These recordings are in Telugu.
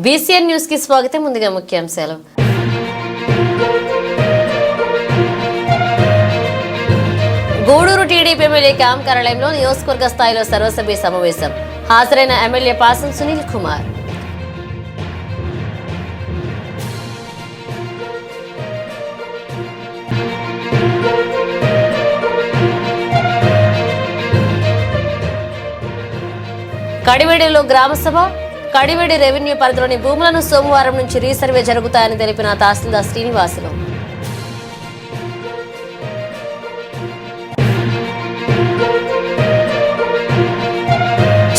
BCN న్యూస్ కి స్వాగతం. ముందుగా ముఖ్యాంశాలు. గూడూరు టీడీపీ ఎమ్మెల్యే క్యాంప్ కార్యాలయంలో నియోజకవర్గ స్థాయిలో సర్వసభ్య సమావేశం. హాజరైన ఎమ్మెల్యే పాసం సునీల్ కుమార్. కడివేడిలో గ్రామసభ. కడివేడి రెవెన్యూ పరిధిలోని భూములను సోమవారం నుంచి రీసర్వే జరుగుతాయని తెలిపిన తహసీల్దార్ శ్రీనివాసులు.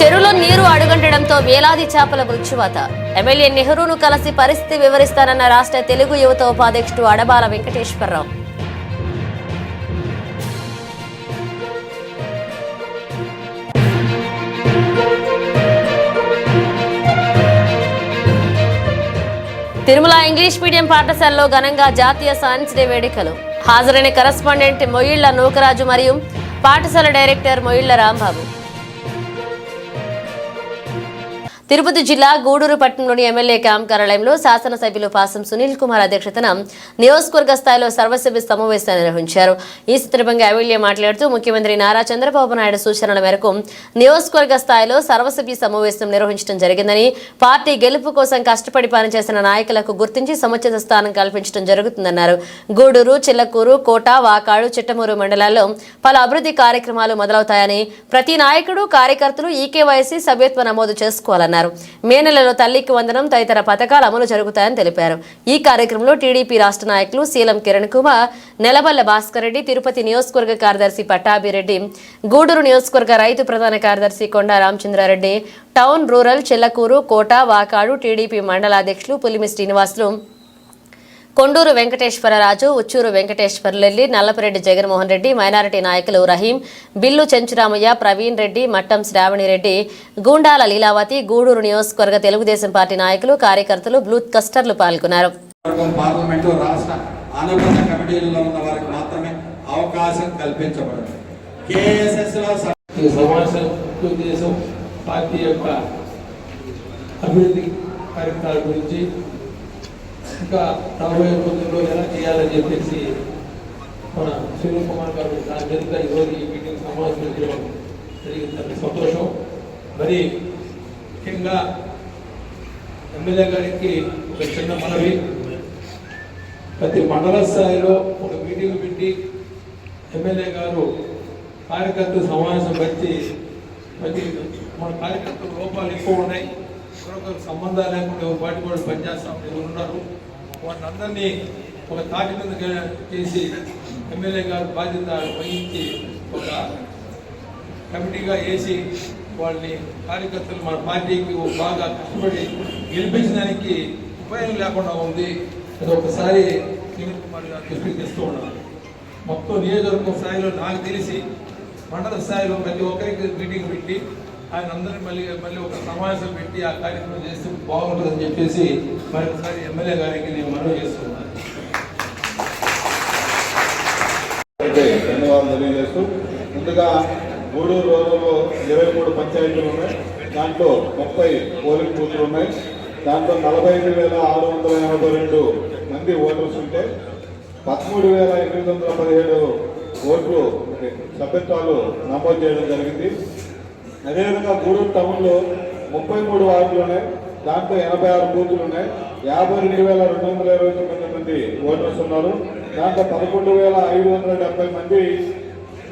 చెరువులో నీరు అడుగంటడంతో వేలాది చేపల మృత్యువాత. ఎమ్మెల్యే నెహ్రూను కలిసి పరిస్థితి వివరిస్తానన్న రాష్ట్ర తెలుగు యువత ఉపాధ్యక్షుడు అడబాల వెంకటేశ్వరరావు. తిరుమల ఇంగ్లీష్ మీడియం పాఠశాలలో ఘనంగా జాతీయ సైన్స్ డే వేడుకలు. హాజరైన కరెస్పాండెంట్ మొయిళ్ల నూకరాజు మరియు పాఠశాల డైరెక్టర్ మొయిళ్ల రాంబాబు. తిరుపతి జిల్లా గూడూరు పట్టణంలోని ఎమ్మెల్యే క్యాంప్ కార్యాలయంలో శాసనసభ్యులు పాసం సునీల్ కుమార్ అధ్యక్షతన నియోజకవర్గ స్థాయిలో సర్వసభ్య సమావేశాన్ని నిర్వహించారు. ఈ సందర్భంగా ఎమ్మెల్యే మాట్లాడుతూ ముఖ్యమంత్రి నారా చంద్రబాబు నాయుడు సూచనల మేరకు నియోజకవర్గ స్థాయిలో సర్వసభ్య సమావేశం నిర్వహించడం జరిగిందని, పార్టీ గెలుపు కోసం కష్టపడి పనిచేసిన నాయకులకు గుర్తించి సముచిత స్థానం కల్పించడం జరుగుతుందన్నారు. గూడూరు, చిల్లకూరు, కోట, వాకాడు, చిట్టమూరు మండలాల్లో పలు అభివృద్ధి కార్యక్రమాలు మొదలవుతాయని, ప్రతి నాయకుడు, కార్యకర్తలు ఈకేవైసీ సభ్యత్వ నమోదు చేసుకోవాలన్నారు. మే నెలలో తల్లికి వందనం తదితర పథకాలు అమలు జరుగుతాయని తెలిపారు. ఈ కార్యక్రమంలో టీడీపీ రాష్ట్ర నాయకులు సీలం కిరణ్ కుమార్, నెలబల్ల భాస్కర్ రెడ్డి, తిరుపతి నియోజకవర్గ కార్యదర్శి పట్టాభిరెడ్డి, గూడూరు నియోజకవర్గ రైతు ప్రధాన కార్యదర్శి కొండా రామచంద్రారెడ్డి, టౌన్, రూరల్, చిల్లకూరు, కోట, వాకాడు టీడీపీ మండలాధ్యక్షులు పులిమి శ్రీనివాసులు, కొండూరు వెంకటేశ్వరరాజు, ఉచ్చూరు వెంకటేశ్వర్లెల్లి, నల్లపరెడ్డి జగన్మోహన్ రెడ్డి, మైనారిటీ నాయకులు రహీం, బిల్లు చెంచురామయ్య, ప్రవీణ్ రెడ్డి, మట్టం శ్రావణిరెడ్డి, గూండాల లీలావతి, గూడూరు నియోజకవర్గ తెలుగుదేశం పార్టీ నాయకులు, కార్యకర్తలు, బ్లూత్ కస్టర్లు పాల్గొన్నారు. ఇంకా రాబోయే రోజుల్లో ఎలా చేయాలని చెప్పేసి మన సునీల్ కుమార్ గారు దాని మీద ఈరోజు ఈ మీటింగ్ సమావేశం చేయడం జరిగింది. సంతోషం. మరి ముఖ్యంగా ఎమ్మెల్యే గారికి ఒక చిన్న మనవి, ప్రతి మండల స్థాయిలో ఒక మీటింగ్ పెట్టి ఎమ్మెల్యే గారు కార్యకర్తల సమావేశం పెట్టి ప్రతి మన కార్యకర్తల లోపాలు ఎక్కువ ఉన్నాయి, సంబంధాలు లేకుండా వాటి కూడా పనిచేస్తాం ఉన్నారు. వాటిని అందరినీ ఒక తాటి మీద చేసి ఎమ్మెల్యే గారు బాధ్యత వహించి ఒక కమిటీగా వేసి వాళ్ళని కార్యకర్తలు మన పార్టీకి బాగా కష్టపడి గెలిపించడానికి ఉపయోగం లేకుండా ఉంది. అది ఒకసారి సునీల్ కుమార్ గారు దృష్టికి తెస్తూ ఉన్నారు. మొత్తం నియోజకవర్గ స్థాయిలో నాకు తెలిసి మండల స్థాయిలో ప్రతి ఒక్కరికి మీటింగ్ పెట్టి ఆయన అందరినీ మళ్ళీ ఒక సమావేశం పెట్టి ఆ కార్యక్రమం చేస్తే బాగుంటుందని చెప్పేసి మరొకసారి ఎమ్మెల్యే గారికి నేను మనవి చేస్తున్నాను. ధన్యవాదాలు తెలియజేస్తూ, ముందుగా గూడూరు రోజుల్లో 23 పంచాయతీలు ఉన్నాయి. దాంట్లో 30 పోలింగ్ బూత్లు ఉన్నాయి. దాంట్లో 45,682 మంది ఓటర్స్ ఉంటే 13,817 ఓట్లు సభ్యత్వాలు నమోదు చేయడం జరిగింది. అదేవిధంగా గూడూరు టౌన్లో 33 వార్డులు ఉన్నాయి. దాంట్లో 86 బూతులు ఉన్నాయి. 52,229 మంది ఓటర్స్ ఉన్నారు. దాంట్లో 11,570 మంది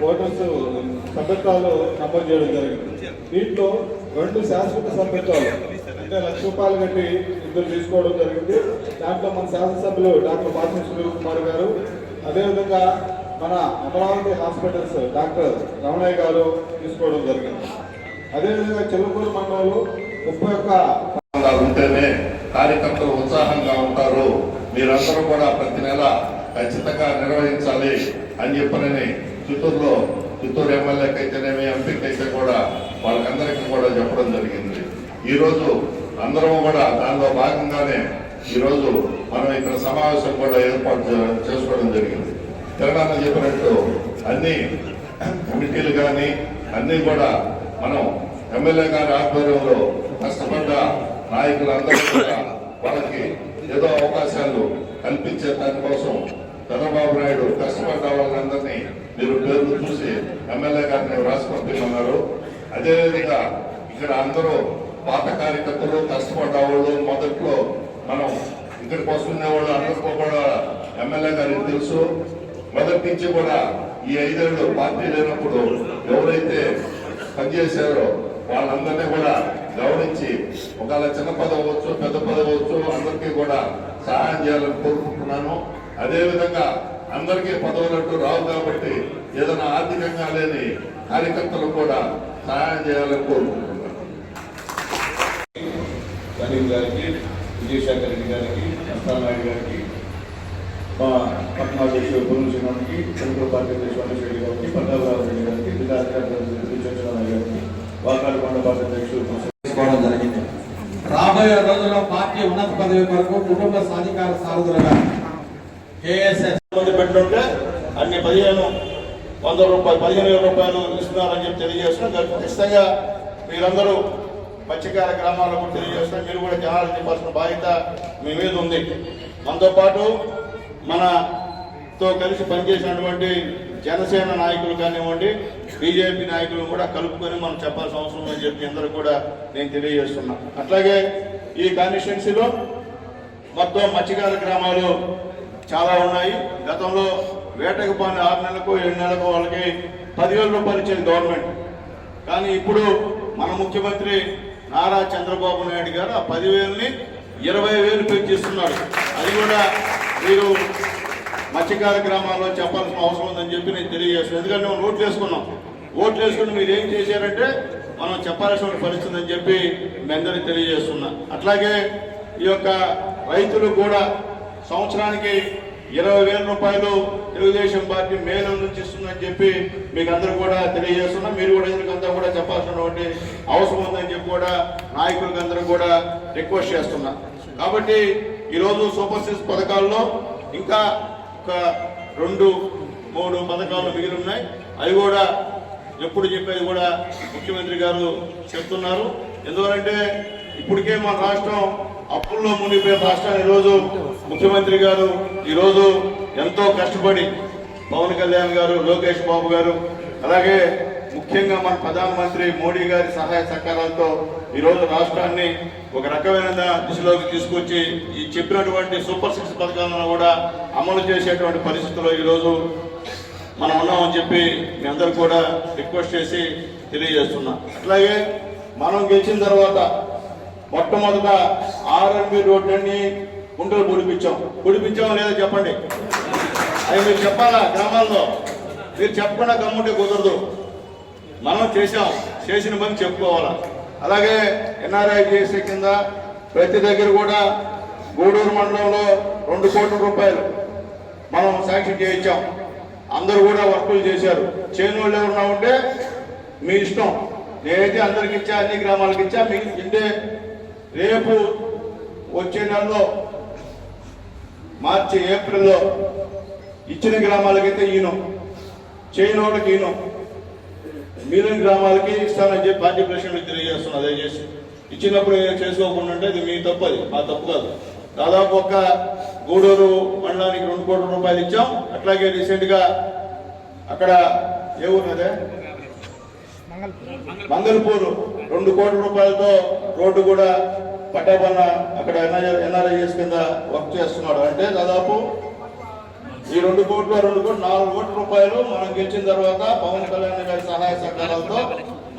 ఓటర్స్ సభ్యత్వాలు నమోదు చేయడం జరిగింది. దీంట్లో 2 శాశ్వత సభ్యత్వాలు అంటే ₹1,00,000 కట్టి ఇద్దరు తీసుకోవడం జరిగింది. దాంట్లో మన శాసనసభ్యులు డాక్టర్ పాసం సునీల్ కుమార్ గారు, అదేవిధంగా మన అమరావతి హాస్పిటల్స్ డాక్టర్ రమణయ్య గారు తీసుకోవడం జరిగింది. అదేవిధంగా చిల్లకూరు మండలంలో 31 ఉంటేనే కార్యకర్తలు ఉత్సాహంగా ఉంటారు. మీరందరూ కూడా ప్రతి నెల ఖచ్చితంగా నిర్వహించాలి అని చెప్పనని చిత్తూరు ఎమ్మెల్యేకి అయితేనేమి, ఎంపీకి అయితే కూడా వాళ్ళకందరికీ కూడా చెప్పడం జరిగింది. ఈరోజు అందరము కూడా దానిలో భాగంగానే ఈరోజు మనం ఇక్కడ సమావేశం కూడా ఏర్పాటు చేసుకోవడం జరిగింది. తెలంగాణ చెప్పినట్టు అన్ని కమిటీలు కానీ అన్నీ కూడా మనం ఎమ్మెల్యే గారి ఆధ్వర్యంలో కష్టపడ్డ నాయకులందరూ కూడా వాళ్ళకి ఏదో అవకాశాలు కల్పించే దానికోసం చంద్రబాబు నాయుడు కష్టపడ్డ వాళ్ళందరినీ మీరు పేర్లు చూసి ఎమ్మెల్యే గారిని రాసుకుంటున్నారు. అదేవిధంగా ఇక్కడ అందరూ పాత కార్యకర్తలు కష్టపడ్డ వాళ్ళు మొదట్లో మనం ఇక్కడికి వస్తున్న వాళ్ళు అందరికీ కూడా ఎమ్మెల్యే గారికి తెలుసు. మొదటి నుంచి కూడా ఈ 5 ఏళ్ళు పార్టీ లేనప్పుడు ఎవరైతే పనిచేశారో వాళ్ళందరినీ కూడా గౌరవించి ఒకవేళ చిన్న పదవి అవచ్చు పెద్ద పదవి అవచ్చు అందరికీ కూడా సహాయం చేయాలని కోరుకుంటున్నాను. అదేవిధంగా అందరికీ పదవులంటూ రావు కాబట్టి ఏదైనా ఆర్థికంగా లేని కార్యకర్తలు కూడా సహాయం చేయాలని కోరుకుంటున్నాను. సలీం గారికి, విజయశేఖర రెడ్డి గారికి, నాయుడు గారికి, మా పట్టణాధ్యక్షుడు పురుషునికి, తెలుగు పార్టీ అధ్యక్షుడు రెడ్డి గారికి, పట్టాభరావు రెడ్డి గారికి, జిల్లా అధ్యక్షుడు గారికి, వాకాడుకొండ పార్టీ అధ్యక్షుడు తీసుకోవడం జరిగింది. రాబోయే రోజుల్లో పార్టీ ఉన్నత పదవి కొరకు కుటుంబ సాధికార సారథులుగా KSS పెట్టుంటే అన్ని 15,000 రూపాయలు ఇస్తున్నారని చెప్పి తెలియజేస్తున్నాం. ఖచ్చితంగా మీరందరూ మత్స్యకార గ్రామాలకు తెలియజేస్తున్నాం. మీరు కూడా జనాలు చెప్పాల్సిన బాధ్యత మీ మీద ఉంది. మనతో పాటు మనతో కలిసి పనిచేసినటువంటి జనసేన నాయకులు కానివ్వండి, బీజేపీ నాయకులు కూడా కలుపుకొని మనం చెప్పాల్సిన అవసరం ఉందని చెప్పి అందరూ కూడా నేను తెలియజేస్తున్నా. అట్లాగే ఈ కాన్స్టిట్యున్సీలో మొత్తం మత్స్యకార గ్రామాలు చాలా ఉన్నాయి. గతంలో వేటకు పోయిన 6 నెలలకు 7 నెలలకు వాళ్ళకి 10,000 రూపాయలు ఇచ్చేది గవర్నమెంట్. కానీ ఇప్పుడు మన ముఖ్యమంత్రి నారా చంద్రబాబు నాయుడు గారు ఆ 10,000ని 20,000 పెంచిస్తున్నాడు. అది కూడా మీరు మత్స్యకార గ్రామాల్లో చెప్పాల్సిన అవసరం ఉందని చెప్పి నేను తెలియజేస్తున్నాను. ఎందుకంటే మనం ఓట్లు వేసుకుని మీరు ఏం చేశారంటే మనం చెప్పాల్సిన పరిస్థితి అని చెప్పి మీ అందరికీ తెలియజేస్తున్నా. అట్లాగే ఈ యొక్క రైతులు కూడా సంవత్సరానికి 20,000 రూపాయలు తెలుగుదేశం పార్టీ మేలు నుంచి ఇస్తుందని చెప్పి మీకు అందరూ కూడా తెలియజేస్తున్నా. మీరు కూడా అందరూ కూడా చెప్పాల్సినటువంటి అవసరం ఉందని చెప్పి కూడా నాయకులకు అందరూ కూడా రిక్వెస్ట్ చేస్తున్నా. కాబట్టి ఈరోజు సూపర్ సిక్స్ పథకాల్లో ఇంకా ఒక 2-3 పథకాలు మిగిలి ఉన్నాయి. అవి కూడా ఎప్పుడు చెప్పేది కూడా ముఖ్యమంత్రి గారు చెప్తున్నారు. ఎందుకంటే ఇప్పటికే మన రాష్ట్రం అప్పుల్లో మునిగిపోయిన రాష్ట్రాన్ని ఈరోజు ముఖ్యమంత్రి గారు ఈరోజు ఎంతో కష్టపడి పవన్ కళ్యాణ్ గారు, లోకేష్ బాబు గారు, అలాగే ముఖ్యంగా మన ప్రధానమంత్రి మోడీ గారి సహాయ సహకారాలతో ఈరోజు రాష్ట్రాన్ని ఒక రకమైన దిశలోకి తీసుకొచ్చి ఈ చెప్పినటువంటి సూపర్ సిక్స్ పథకాలను కూడా అమలు చేసేటువంటి పరిస్థితుల్లో ఈరోజు మనం ఉన్నామని చెప్పి మీ అందరూ కూడా రిక్వెస్ట్ చేసి తెలియజేస్తున్నా. అట్లాగే మనం గెలిచిన తర్వాత మొట్టమొదట R&B రోడ్లన్నీ గుంటలు పొడిపించాం లేదా చెప్పండి. అది మీరు చెప్పాలా గ్రామాల్లో. మీరు చెప్పకుండా గమ్ముంటే కుదరదు. మనం చేసిన పని చెప్పుకోవాలా. అలాగే NRIGS కింద ప్రతి దగ్గర కూడా గూడూరు మండలంలో 2 కోట్ల రూపాయలు మనం శాంక్షన్ చేయించాం. అందరూ కూడా వర్కులు చేశారు. చేయని వాళ్ళు ఎవరున్నా ఉంటే మీ ఇష్టం. నేనైతే అందరికి ఇచ్చా, అన్ని గ్రామాలకు ఇచ్చా. మీకు ఇంటే రేపు వచ్చే నెలలో మార్చి ఏప్రిల్లో ఇచ్చిన గ్రామాలకైతే చేయని వాళ్ళకి మిగిలిన గ్రామాలకి ఇస్తానని చెప్పి పార్టీ ప్రెసిడెంట్ తెలియజేస్తున్నా. దయచేసి ఇచ్చినప్పుడు చేసుకోకుండా ఉంటే అది మీ తప్పు, అది మా తప్పు కాదు. దాదాపు ఒక గూడూరు మండలానికి 2 కోట్ల రూపాయలు ఇచ్చాం. అట్లాగే రీసెంట్ గా అక్కడ ఏ ఊరినదే మంగళపూరు 2 కోట్ల రూపాయలతో రోడ్డు కూడా పట్టాబన్న అక్కడ NRIGS కింద వర్క్ చేస్తున్నాడు. అంటే దాదాపు ఈ 2 కోట్లు 4 కోట్ల రూపాయలు మనం గెలిచిన తర్వాత పవన్ కళ్యాణ్ గారి సహాయ సహకారాలతో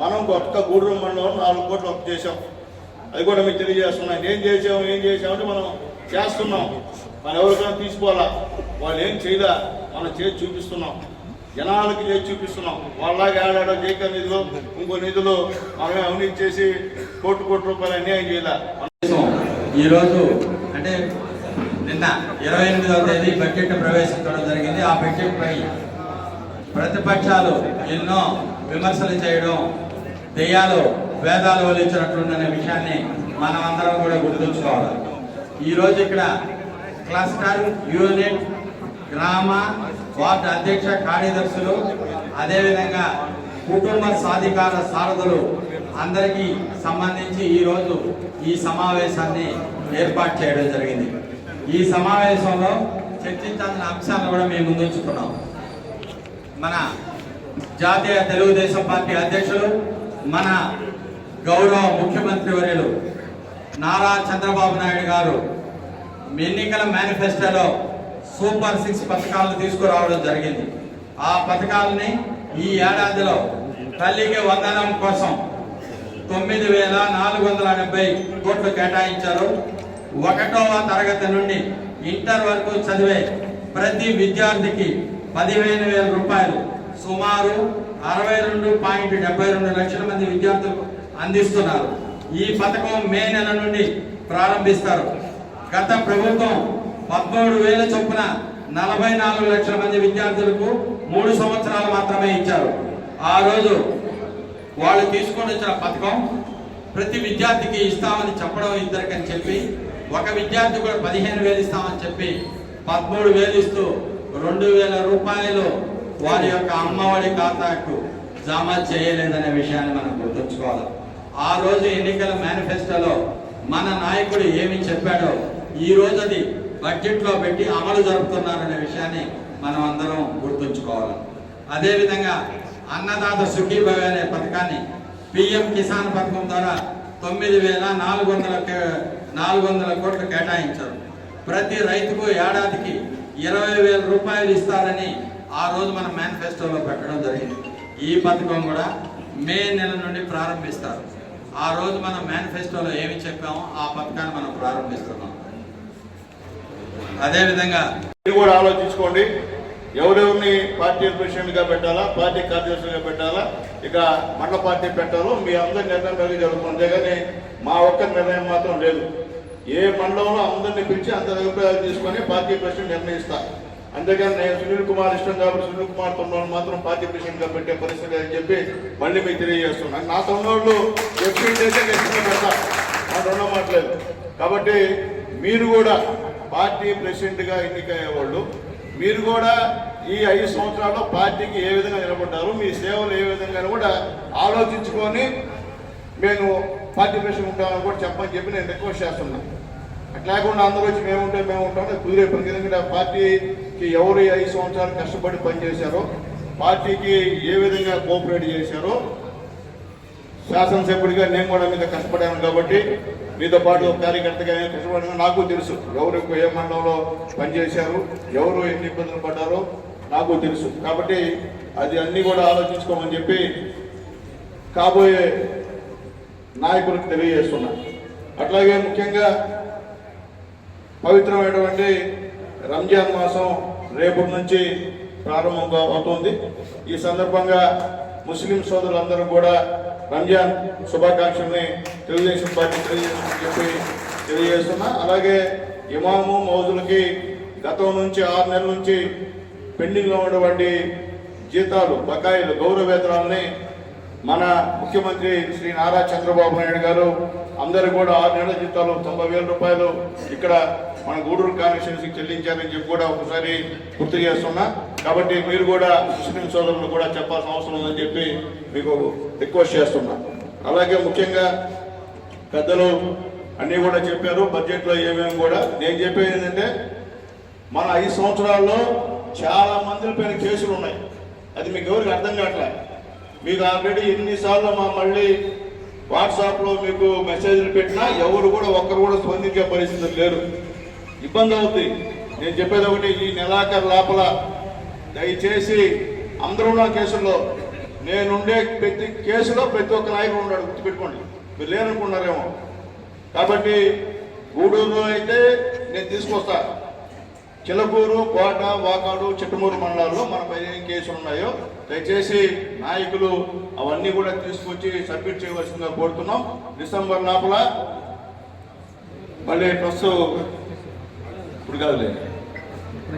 మనం ఒక్క గూడూరు మండలం 4 కోట్లు వర్క్ చేశాం. అది కూడా మీకు తెలియజేస్తున్నాం. ఏం చేసామంటే మనం చేస్తున్నాం. మనం ఎవరికైనా తీసుకోవాలా, వాళ్ళు ఏం చేయలే, మనం చేసి చూపిస్తున్నాం. జనాలకి చేసి చూపిస్తున్నాం. వాళ్ళలాగా ఏడాడో జైక నిధులు ఇంకో నిధులు మనమే అవినీతి చేసి కోట్ల రూపాయలు అన్యాయం చేయలే. ఈరోజు అంటే నిన్న 28వ తేదీ బడ్జెట్ ప్రవేశించడం జరిగింది. ఆ బడ్జెట్ పై ప్రతిపక్షాలు ఎన్నో విమర్శలు చేయడం, దెయ్యాలు వేదాలు వలించినట్లుందనే విషయాన్ని మనం అందరం కూడా గుర్తుంచుకోవాలి. ఈరోజు ఇక్కడ క్లస్టర్, యూనిట్, గ్రామ, వార్డు అధ్యక్ష కార్యదర్శులు, అదేవిధంగా కుటుంబ సాధికార సారథులు అందరికీ సంబంధించి ఈరోజు ఈ సమావేశాన్ని ఏర్పాటు చేయడం జరిగింది. ఈ సమావేశంలో చర్చించాల్సిన అంశాలను కూడా మేము ముందుంచుకున్నాం. మన జాతీయ తెలుగుదేశం పార్టీ అధ్యక్షులు, మన గౌరవ ముఖ్యమంత్రి వర్యులు నారా చంద్రబాబు నాయుడు గారు ఎన్నికల మేనిఫెస్టోలో సూపర్ 6 పథకాలను తీసుకురావడం జరిగింది. ఆ పథకాలని ఈ ఏడాదిలో తల్లికి వందనం కోసం 9,470 కోట్లు కేటాయించారు. 1వ తరగతి నుండి ఇంటర్ వరకు చదివే ప్రతి విద్యార్థికి 15,000 రూపాయలు, సుమారు 62.72 లక్షల మంది విద్యార్థులకు అందిస్తున్నారు. ఈ పథకం మే నెల నుండి ప్రారంభిస్తారు. గత ప్రభుత్వం 13,000 చొప్పున 44 లక్షల మంది విద్యార్థులకు 3 సంవత్సరాలు మాత్రమే ఇచ్చారు. ఆ రోజు వాళ్ళు తీసుకొని వచ్చిన పథకం ప్రతి విద్యార్థికి ఇస్తామని చెప్పడం ఇద్దరికని చెప్పి, ఒక విద్యార్థి కూడా 15,000 ఇస్తామని చెప్పి 13,000 ఇస్తూ 2,000 రూపాయలు వారి యొక్క అమ్మఒడి ఖాతాకు జమ చేయలేదనే విషయాన్ని మనం గుర్తుంచుకోవాలి. ఆ రోజు ఎన్నికల మేనిఫెస్టోలో మన నాయకుడు ఏమి చెప్పాడో ఈ రోజు అది బడ్జెట్లో పెట్టి అమలు జరుపుతున్నారనే విషయాన్ని మనం అందరం గుర్తుంచుకోవాలి. అదేవిధంగా అన్నదాత సుఖీభవ అనే పథకాన్ని పిఎం కిసాన్ పథకం ద్వారా 9,400 కోట్లు కేటాయించారు. ప్రతి రైతుకు ఏడాదికి 20,000 రూపాయలు ఇస్తారని ఆ రోజు మన మేనిఫెస్టోలో పెట్టడం జరిగింది. ఈ పథకం కూడా మే నెల నుండి ప్రారంభిస్తారు. ఆ రోజు మనం మేనిఫెస్టోలో ఏమి చెప్పామో ఆ పథకాన్ని మనం ప్రారంభిస్తున్నాం. అదేవిధంగా మీరు కూడా ఆలోచించుకోండి, ఎవరెవరిని పార్టీ ప్రెసిడెంట్గా పెట్టాలా, పార్టీ కార్యదర్శిగా పెట్టాలా, ఇక మండల పార్టీ పెట్టాలో మీ అందరి నిర్ణయం కలిగి జరుగుతుంది. కానీ మా ఒక్క నిర్ణయం మాత్రం లేదు. ఏ మండలంలో అందరినీ పిలిచి అందరి అభిప్రాయాలు తీసుకొని పార్టీ ప్రెసిడెంట్ నిర్ణయిస్తా. అంతేగాని నేను సునీల్ కుమార్ ఇష్టం కాబట్టి సునీల్ కుమార్ తొన్నోళ్ళు మాత్రం పార్టీ ప్రెసిడెంట్గా పెట్టే పరిస్థితి అని చెప్పి మళ్ళీ మీకు తెలియజేస్తున్నాను. నా తొన్నోళ్ళు ఎఫ్సీట్ అయితే ఖచ్చితంగా పెడతా, నా రెండో మాట్లేదు. కాబట్టి మీరు కూడా పార్టీ ప్రెసిడెంట్గా ఎన్నికయ్యేవాళ్ళు, మీరు కూడా ఈ 5 సంవత్సరాల్లో పార్టీకి ఏ విధంగా నిలబడ్డారు, మీ సేవలు ఏ విధంగా కూడా ఆలోచించుకొని మేము పార్టీ ప్రెసిడెంట్ ఉంటామని కూడా చెప్పని చెప్పి నేను రిక్వెస్ట్ చేస్తున్నాను. అట్లాగకుండా అందరూ వచ్చి మేము ఉంటాం కుదిరే పని. ఎందుకంటే పార్టీకి ఎవరు 5 సంవత్సరాలు కష్టపడి పనిచేశారో, పార్టీకి ఏ విధంగా కోఆపరేట్ చేశారో, శాసనసభ్యుడిగా నేను కూడా మీద కష్టపడాను కాబట్టి మీతో పాటు కార్యకర్తగా కష్టపడినా నాకు తెలుసు. ఎవరు ఏ మండలంలో పనిచేశారు, ఎవరు ఎన్ని ఇబ్బందులు పడ్డారో నాకు తెలుసు. కాబట్టి అది అన్నీ కూడా ఆలోచించుకోమని చెప్పి కాబోయే నాయకులకు తెలియజేస్తున్నా. అట్లాగే ముఖ్యంగా పవిత్రమైనటువంటి రంజాన్ మాసం రేపటి నుంచి ప్రారంభం అవుతుంది. ఈ సందర్భంగా ముస్లిం సోదరులందరూ కూడా రంజాన్ శుభాకాంక్షల్ని తెలుగుదేశం పార్టీ తెలియజేస్తున్నా. అలాగే ఇమాము మౌజులకి గతం నుంచి 6 నెలల నుంచి పెండింగ్లో ఉన్నటువంటి జీతాలు, బకాయిలు, గౌరవ వేతనాలని మన ముఖ్యమంత్రి శ్రీ నారా చంద్రబాబు నాయుడు గారు అందరూ కూడా 6 నెలల జీతాలు 90,000 రూపాయలు ఇక్కడ మన గూడూరు కాన్స్టిట్యున్సీకి చెల్లించారని చెప్పి కూడా ఒకసారి గుర్తు చేస్తున్నా. కాబట్టి మీరు కూడా ముస్లిం సోదరులు కూడా చెప్పాల్సిన అవసరం ఉందని చెప్పి మీకు రిక్వెస్ట్ చేస్తున్నా. అలాగే ముఖ్యంగా పెద్దలు అన్నీ కూడా చెప్పారు, బడ్జెట్లో ఏమేమి కూడా. నేను చెప్పేది ఏంటంటే మన 5 సంవత్సరాల్లో చాలా మంది పైన కేసులు ఉన్నాయి. అది మీకు ఎవరికి అర్థం కావట్లే. మీకు ఆల్రెడీ ఎన్నిసార్లు మళ్ళీ వాట్సాప్లో మీకు మెసేజ్లు పెట్టినా ఎవరు కూడా ఒక్కరు కూడా స్పందించే పరిస్థితులు లేరు. ఇబ్బంది అవుతుంది. నేను చెప్పేది ఒకటి, ఈ నెలాఖరు లోపల దయచేసి అందరూ ఉన్న కేసుల్లో, నేనుండే ప్రతి కేసులో ప్రతి ఒక్క నాయకుడు ఉన్నాడు, గుర్తుపెట్టుకోండి. మీరు లేరనుకున్నారేమో. కాబట్టి గూడూరులో అయితే నేను తీసుకొస్తా. చిలకూరు, కోట, వాకాడు, చిట్టమూరు మండలాల్లో మనపై ఏం కేసులు ఉన్నాయో దయచేసి నాయకులు అవన్నీ కూడా తీసుకొచ్చి సబ్మిట్ చేయవలసిందిగా కోరుతున్నాం. డిసెంబర్ లోపల మళ్ళీ ప్లస్ ఇప్పుడు కాదులే.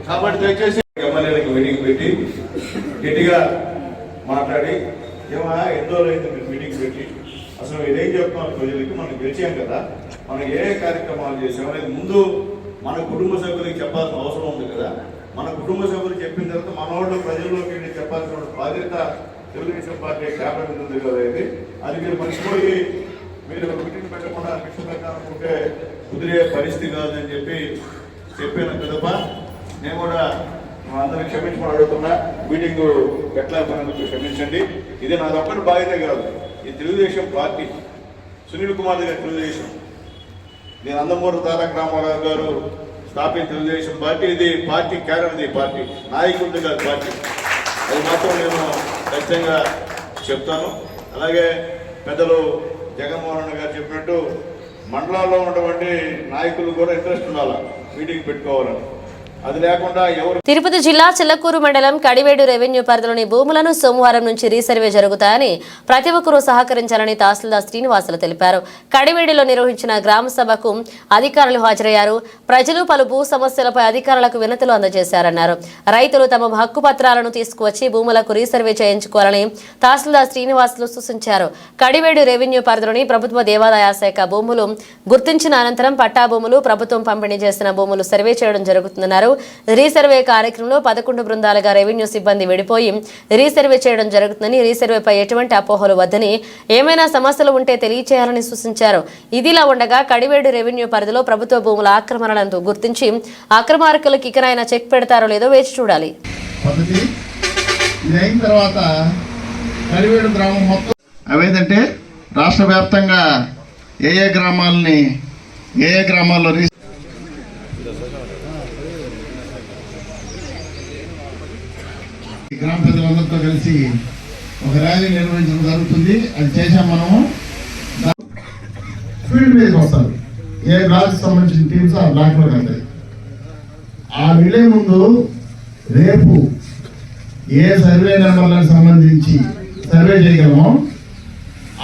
కాబట్టి దయచేసి ఎమ్మెల్యేలకు మీటింగ్ పెట్టి గట్టిగా మాట్లాడి, ఏమన్నా ఎన్నో రైతు మీరు మీటింగ్ పెట్టి అసలు ఇదేం చెప్తున్నాం ప్రజలకి, మనం గెలిచాం కదా, మనం ఏ కార్యక్రమాలు చేసాం అనేది ముందు మన కుటుంబ సభ్యులకి చెప్పాల్సిన అవసరం ఉంది కదా. మన కుటుంబ సభ్యులు చెప్పిన తర్వాత మన వాళ్ళు ప్రజల్లోకి చెప్పాల్సిన బాధ్యత తెలుగుదేశం పార్టీ క్యాబినెట్ ఉంది కదా అది మీరు మర్చిపోయి మీరు మీటింగ్ పెట్టకుండా మిషన్ పెట్టాలనుకుంటే కుదిరే పరిస్థితి కాదని చెప్పాను కదపా. నేను కూడా మా అందరినీ క్షమించమని అడుగుతున్నా. మీటింగ్ పెట్టలేకపోయినందుకు క్షమించండి. ఇది నాది ఒక్కటి బాధ్యత కాదు, ఈ తెలుగుదేశం పార్టీ సునీల్ కుమార్ గారి తెలుగుదేశం, నేను నందమూరి తారక రామారావు గారు స్థాపించిన తెలుగుదేశం పార్టీ. ఇది పార్టీ క్యాడర్, ఇది పార్టీ నాయకుడి గారి పార్టీ. అది మాత్రం నేను ఖచ్చితంగా చెప్తాను. అలాగే పెద్దలు జగన్మోహన్ రెడ్డి గారు చెప్పినట్టు మండలాల్లో ఉన్నటువంటి నాయకులు కూడా ఇంట్రెస్ట్ ఉండాలి మీటింగ్ పెట్టుకోవాలని. అది లేకుండా ఎవరు. తిరుపతి జిల్లా చిల్లకూరు మండలం కడివేడు రెవెన్యూ పరిధిలోని భూములను సోమవారం నుంచి రీసర్వే జరుగుతాయని ప్రతి ఒక్కరూ సహకరించాలని తహసీల్దార్ శ్రీనివాసులు తెలిపారు. కడివేడులో నిర్వహించిన గ్రామ సభకు అధికారులు హాజరయ్యారు. ప్రజలు పలు భూ సమస్యలపై అధికారులకు వినతులు అందజేశారన్నారు. రైతులు తమ హక్కు పత్రాలను తీసుకువచ్చి భూములకు రీసర్వే చేయించుకోవాలని తహసీల్దార్ శ్రీనివాసులు సూచించారు. కడివేడు రెవెన్యూ పరిధిలోని ప్రభుత్వ దేవాదాయ శాఖ భూములు గుర్తించిన అనంతరం పట్టా భూములు, ప్రభుత్వం పంపిణీ చేసిన భూములు సర్వే చేయడం జరుగుతుందన్నారు. రీసర్వే కార్యక్రమంలో 11 బృందాలుగా రెవెన్యూ సిబ్బంది విడిపోయి రీసర్వే చేయడం జరుగుతుందని, రీసర్వేపై ఎటువంటి అపోహలు వద్దని, ఏమైనా సమస్యలు ఉంటే తెలియచేయాలని సూచించారు. ఇదిలా ఉండగా కడివేడు రెవెన్యూ పరిధిలో ప్రభుత్వ భూముల ఆక్రమణలను గుర్తించి అక్రమార్కులకు ఇకనైనా చెక్ పెడతారో లేదో వేచి చూడాలి. అవేంటంటే రాష్ట్ర వ్యాప్తంగా ఏ గ్రామాల్లో గ్రామ పెద్దలందరితో కలిసి ఒక ర్యాలీ నిర్వహించడం జరుగుతుంది. అది చేసాం మనము. ఫీల్డ్ మీదకి వస్తారు, ఏ బ్లాక్ సంబంధించిన టీమ్స్ ఆ బ్లాక్ లో వెళ్తాయి. ఆ వెళ్ళే ముందు రేపు ఏ సర్వే నెంబర్లకు సంబంధించి సర్వే చేయగలమో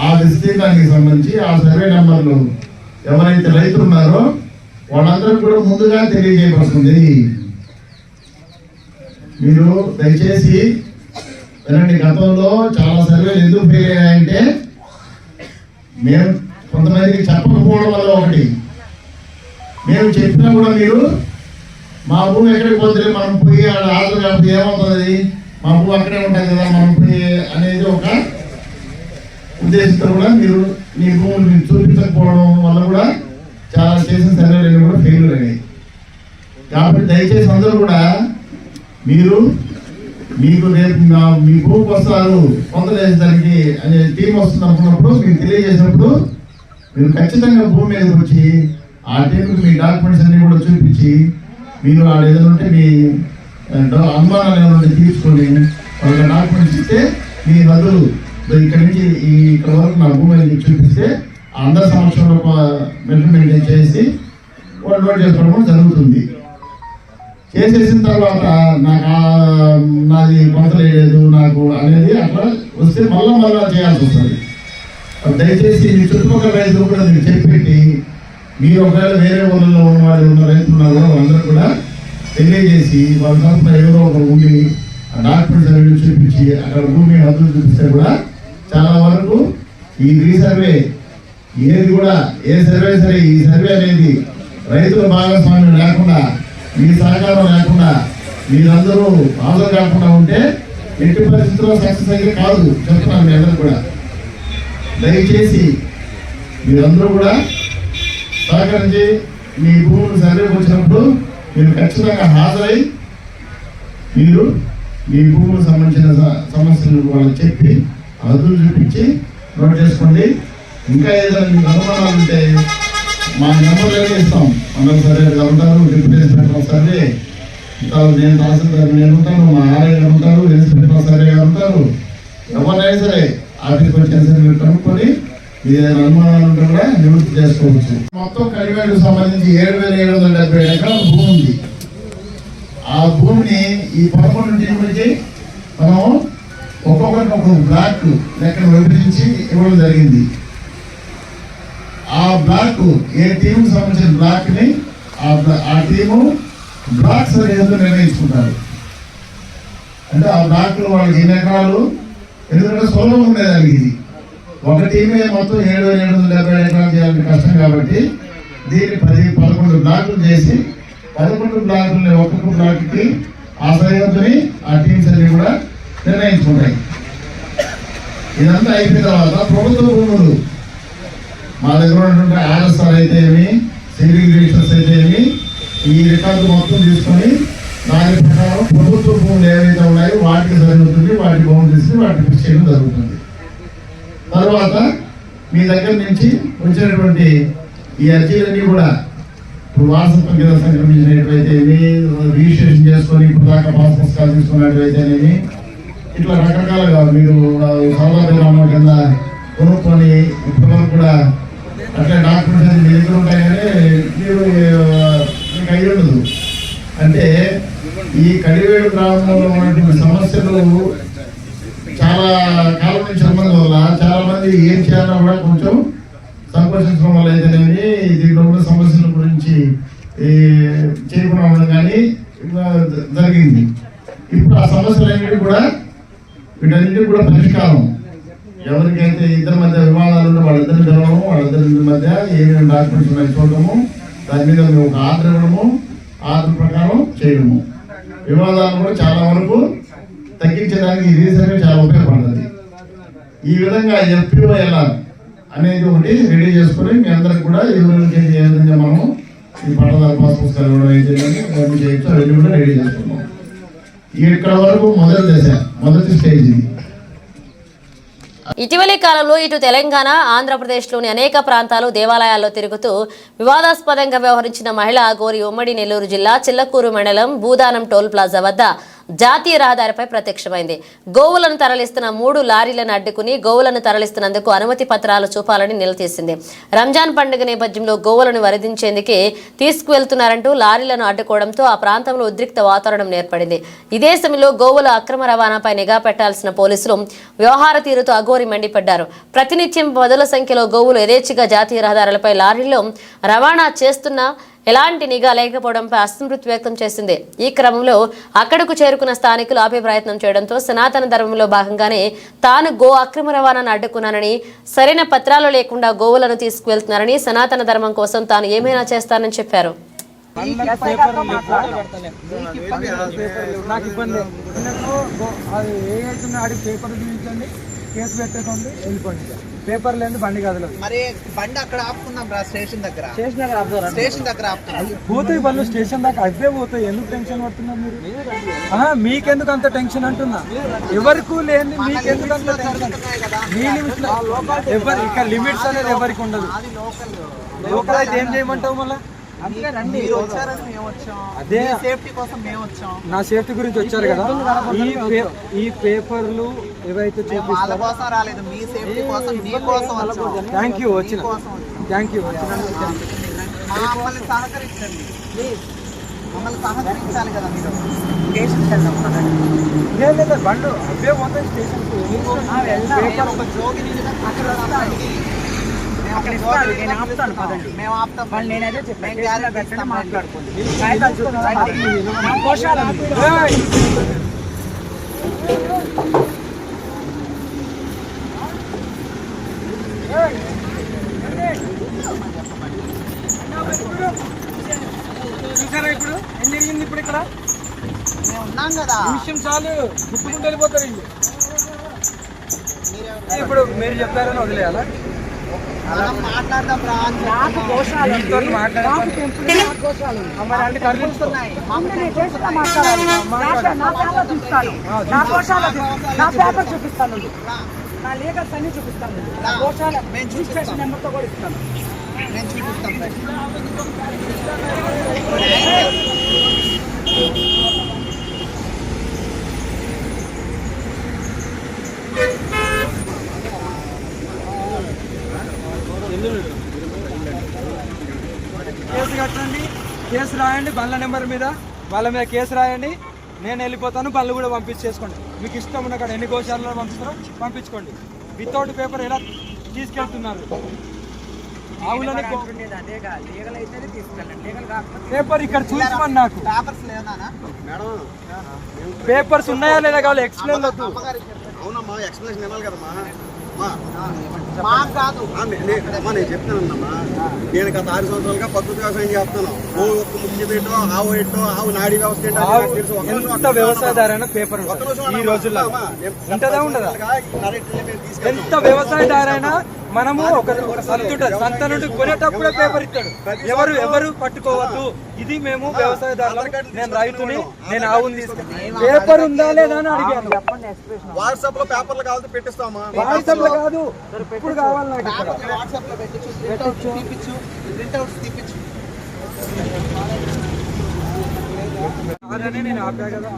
ఆ విస్తీర్ణానికి సంబంధించి ఆ సర్వే నెంబర్లు ఎవరైతే రైతులు ఉన్నారో వాళ్ళందరూ కూడా ముందుగా తెలియజేయబడుతుంది. మీరు దయచేసి వినండి. గతంలో చాలా సర్వేలు ఎందుకు ఫెయిల్ అయ్యాయంటే మేము కొంతమందికి చెప్పకపోవడం వల్ల ఒకటి, మేము చెప్పినా కూడా మీరు మా భూమి ఎక్కడికి పోతే మనం పోయి ఆర్డర్ కాకపోతే ఏమవుతుంది, మా భూమి అక్కడే ఉంటుంది కదా మనం పోయి అనేది ఒక ఉద్దేశంతో కూడా మీరు మీ భూములు మీరు చూపించకపోవడం వల్ల కూడా చాలా చేసిన సర్వేలు కూడా ఫెయిల్యూర్ అయ్యాయి. కాబట్టి దయచేసి అందరూ కూడా మీకు రేపు మీ భూమికి వస్తారు పొందలేసడానికి అనే టీం వస్తుంది అనుకున్నప్పుడు మీకు తెలియజేసినప్పుడు మీరు ఖచ్చితంగా భూమి మీదకి వచ్చి ఆ టీంకి మీ డాక్యుమెంట్స్ అన్ని కూడా చూపించి మీరు ఆడ ఏదైనా ఉంటే మీ అనుమానాలు ఏమైనా తీర్చుకొని వాళ్ళకి డాక్యుమెంట్స్ ఇస్తే మీ నదులు ఇక్కడి నుంచి ఇక్కడ వరకు నా భూమి చూపిస్తే అందరి సమక్షంలో మెజర్మెంట్ చేసి వాళ్ళు నోట్ చేసుకోవడం జరుగుతుంది. చేసేసిన తర్వాత నాకు నాది కొంతలేదు నాకు అనేది అట్లా వస్తే మళ్ళా చేయాల్సి వస్తుంది. దయచేసి మీ చుట్టుపక్కల రైతులు కూడా మీరు చెప్పి మీరు ఒకవేళ వేరే ఊళ్ళలో ఉన్న వాళ్ళు ఉన్న రైతులు ఉన్నారో వాళ్ళందరూ కూడా తెలియజేసి వాళ్ళ తరఫున ఎవరో ఒకరు ఉండి ఆ డాక్యుమెంట్స్ అన్ని చూపించి అక్కడ భూమి హద్దులు చూపిస్తే కూడా చాలా వరకు ఈ రీసర్వే ఏది కూడా ఏ సర్వే సరే ఈ సర్వే అనేది రైతుల భాగస్వామ్యం లేకుండా మీ సహకారం లేకుండా మీరందరూ హాజరు కాకుండా ఉంటే ఎట్టి పరిస్థితుల్లో సక్సెస్ అయ్యే కాదు చెప్తున్నాను. మీ అందరూ కూడా దయచేసి మీరందరూ కూడా సహకరించి మీ భూములు సర్వేకి వచ్చినప్పుడు మీరు ఖచ్చితంగా హాజరై మీరు మీ భూములకు సంబంధించిన సమస్యలు వాళ్ళకి చెప్పి హద్దులు చూపించి నోట్ చేసుకోండి. ఇంకా ఏదైనా మీకు అనుమానాలు ఉంటే మా నెంబర్లోనే ఇస్తాం. మండల సర్వే గారు ఉంటారు, డిప్యూటీ ఇన్స్పెక్టర్ సర్వే నేను తహసీల్దార్ నేను ఉంటాను, మా ఆర్ఐ గారు ఉంటారు, ఇన్స్పెక్టర్ సర్వే గారు ఉంటారు. ఎవరైనా సరే ఆఫీస్కి వచ్చిన సరే మీరు కనుక్కొని ఏదైనా అనుమానాలు ఉంటే కూడా నివృత్తి చేసుకోవచ్చు. మొత్తం కడివేడుకు సంబంధించి 7,770 ఎకరాల భూమి ఉంది. ఆ భూమిని ఈ 11 టీములకి మనం ఒక్కొక్కరికి ఒక్కొక్క బ్లాక్ లెక్కను విభజించి ఇవ్వడం జరిగింది. ఆ బ్లాక్ ఏ టీంకి సంబంధించిన బ్లాక్ ని ఆ టీము బ్లాక్ సరిహద్దు నిర్ణయించుకుంటారు. అంటే ఆ బ్లాక్ లో వాళ్ళకి ఎన్ని ఎకరాలు, ఎందుకంటే సులభం ఉండేదానికి ఇది ఒక టీమే మొత్తం 7,770 ఎకరాలు చేయాలంటే కష్టం కాబట్టి దీన్ని 10-11 బ్లాకులు చేసి 11 బ్లాకులని ఒక్కొక్క బ్లాక్కి ఆ సరిహద్దుని ఆ టీమ్స్ అన్ని కూడా నిర్ణయించుకుంటాయి. ఇదంతా అయిపోయిన తర్వాత ప్రభుత్వ భూములు మా దగ్గర ఉన్నటువంటి ఆర్ఎస్ఆర్ అయితే ఏమి, సివిల్ రిజిస్టర్స్ అయితే ఏమి, ఈ రికార్డు మొత్తం తీసుకొని దాని ప్రకారం ప్రభుత్వ భూములు ఏవైతే ఉన్నాయో వాటికి జరుగుతుంది, వాటి బౌండరీస్ వాటికి ఫిక్స్ చేయడం జరుగుతుంది. తర్వాత మీ దగ్గర నుంచి వచ్చినటువంటి ఈ అర్జీలన్నీ కూడా ఇప్పుడు వారసత్వం కింద సంక్రమించినట్లయితేమి, రిజిస్ట్రేషన్ చేసుకొని ఇప్పుడు దాకా పాస్ పుస్తకాలు తీసుకున్నట్లయితేనేమి, ఇట్లా రకరకాలుగా మీరు సౌలభ్యం కింద కొనుక్కొని ఇప్పటివరకు కూడా అట్లా డాక్యుమెంట్స్ అది మీ దగ్గర ఉంటాయి. కానీ మీరు మీకు అయ్యి ఉండదు. అంటే ఈ కడివేడు గ్రామంలో ఉన్నటువంటి సమస్యలు చాలా కాలం నుంచి ఉన్నందు వల్ల చాలా మంది ఏం చేయాలో కూడా కొంచెం సంకోచించడం వల్ల అయితేనేమి దీంట్లో ఉన్న సమస్యల గురించి చేయకుండా ఉండడం కానీ జరిగింది. ఇప్పుడు ఆ సమస్యలన్నిటి కూడా వీటన్నిటి కూడా పరిష్కారం, ఎవరికైతే ఇద్దరి మధ్య వివాదాలు ఉంటే వాళ్ళిద్దరిని పిలవడము, వాళ్ళిద్దరి మధ్య ఏమేమి డాక్యుమెంట్స్ ఉన్నాయి చూడటము, దాని మీద మేము ఒక ఆర్డర్ ఇవ్వడము, ఆర్డర్ ప్రకారం చేయడము, వివాదాలను కూడా చాలా వరకు తగ్గించడానికి ఈ రీసెంట్గా చాలా ఉపయోగపడుతుంది. ఈ విధంగా FPOLR అనేది ఒకటి రెడీ చేసుకుని మీ అందరికి కూడా ఏ విధంగా మనము ఈ పట్టదారు పాస్ పుస్తకాలు ఇవ్వడం అయితే చేయొచ్చు, అవన్నీ కూడా రెడీ చేసుకున్నాం. ఇక్కడ వరకు మొదటి స్టేజ్ ఇది. ఇటీవలి కాలంలో ఇటు తెలంగాణ, ఆంధ్రప్రదేశ్లోని అనేక ప్రాంతాలు దేవాలయాల్లో తిరుగుతూ వివాదాస్పదంగా వ్యవహరించిన మహిళ అఘోరి ఉమ్మడి నెల్లూరు జిల్లా చిల్లకూరు మండలం భూదానం టోల్ ప్లాజా వద్ద జాతీయ రహదారిపై ప్రత్యక్షమైంది. గోవులను తరలిస్తున్న 3 లారీలను అడ్డుకుని గోవులను తరలిస్తున్నందుకు అనుమతి పత్రాలు చూపాలని నిలదీసింది. రంజాన్ పండుగ నేపథ్యంలో గోవులను వరదించేందుకే తీసుకువెళ్తున్నారంటూ లారీలను అడ్డుకోవడంతో ఆ ప్రాంతంలో ఉద్రిక్త వాతావరణం ఏర్పడింది. ఇదే సమయంలో గోవుల అక్రమ రవాణాపై నిఘా పెట్టాల్సిన పోలీసులు వ్యవహార తీరుతో అఘోరి మండిపడ్డారు. ప్రతినిత్యం పదుల సంఖ్యలో గోవులు యథేచ్ఛగా జాతీయ రహదారులపై లారీల్లో రవాణా చేస్తున్నా ఎలాంటి నిఘా లేకపోవడంపై అసంతృప్తి వ్యక్తం చేసింది. ఈ క్రమంలో అక్కడకు చేరుకున్న స్థానికులు ఆపే ప్రయత్నం చేయడంతో సనాతన ధర్మంలో భాగంగానే తాను గో అక్రమ రవాణాను అడ్డుకున్నానని, సరైన పత్రాలు లేకుండా గోవులను తీసుకువెళ్తున్నారని, సనాతన ధర్మం కోసం తాను ఏమైనా చేస్తానని చెప్పారు. కేసు పెట్టేసుకోండి, వెళ్ళిపోండి. పేపర్ లేదు, బండి కదలదు. మరి బండి అక్కడ ఆపుకుందాం రా, స్టేషన్ దగ్గర ఆపుతున్నాం. పోతాయి బండ్లు స్టేషన్ దాకా, అవే పోతాయి. ఎందుకు టెన్షన్ పడుతున్నారు మీరు? మీకెందుకు అంత టెన్షన్ అంటున్నా? ఎవరికి లేని మీకెందుకు అంత టెన్షన్? మీ లిమిట్స్ ఎవరు ఇక్కడ లిమిట్స్ అనేది ఎవరికి ఉండదు. లోకల్ అయితే ఏం చేయమంటావు మళ్ళీ? అదే సేఫ్టీ కోసం మేము వచ్చాం. నా సేఫ్టీ గురించి వచ్చారు కదా. ఈ పేపర్లు ఏవైతే వాళ్ళ కోసం రాలేదు, మీ సేఫ్టీ కోసం, మీ కోసం వచ్చాం. థ్యాంక్ యూ వచ్చిన థ్యాంక్ యూ మమ్మల్ని సహకరించండి, మమ్మల్ని సహకరించాలి కదా మీరు. స్టేషన్కి వెళ్దాం లేదా బండ్లు అవే పోతాయి స్టేషన్కి. మేము ఆపుతాం. నేనైతే చెప్పాను మాట్లాడుకోండి. చూసారా ఇప్పుడు ఏం జరిగింది? ఇప్పుడు ఇక్కడ మేము ఉన్నాం కదా, విషయం చాలు, గుర్తుకుంటూ వెళ్ళిపోతారు వీళ్ళు. ఇప్పుడు మీరు చెప్పారని వదిలేయాలా? మాట్లాడదాం రా. చూపిస్తాను, నా లీగల్స్ అన్ని చూపిస్తాను, రిజిస్ట్రేషన్ నెంబర్తో కూడా ఇస్తాను. నేను చూపిస్తాను. కేసు కట్టండి, కేసు రాయండి, బండ్ల నెంబర్ మీద వాళ్ళ మీద కేసు రాయండి. నేను వెళ్ళిపోతాను, బండ్లు కూడా పంపించేసుకోండి. మీకు ఇష్టం ఉన్న కాడ ఎన్ని గోశాలలో పంపిస్తారో పంపించుకోండి. వితౌట్ పేపర్ ఎలా తీసుకెళ్తున్నారు? ఆవులని పేపర్ ఇక్కడ చూసుకోండి. నాకు పేపర్స్ ఉన్నాయా లేదా కావాలి ఎక్స్ప్లెయిన్ వద్దు. అవునమ్మా, ఎక్స్ప్లెనేషన్ ఇవ్వాలి కదమ్మా. మాకు కాదు. నేను చెప్తానమ్మా, నేను గత 6 సంవత్సరాలుగా ప్రకృతి వ్యవసాయం చేస్తాను. ముఖ్యమేటో ఆవు ఏంటో ఆవు నాడీ వ్యవస్థ ఏంటో తెలుసు. ఎంత వ్యవసాయదారైనా పేపర్ ఈ రోజుల్లో ఉంటుందా ఉండదా? ఎంత వ్యవసాయదారైనా మనము ఒక సంత నుండి కొనేటప్పుడే పేపర్ ఇస్తాడు. ఎవరు పట్టుకోవద్దు, ఇది మేము వ్యవసాయదారులు, నేను రైతుని, నేను ఆవుని తీసుకుంటాను, పేపర్ ఉందా లేదా అని అడిగాను. వాట్సాప్ లో పేపర్లు కావాలి పెట్టిస్తామా? వాట్సాప్ లో కాదు, ఇప్పుడు కావాలి నాకు. వాట్సాప్ లో తీపిచ్చు, ప్రింట్అవుట్స్ తీపిచ్చు. అదనే నేను ఆపా కదా.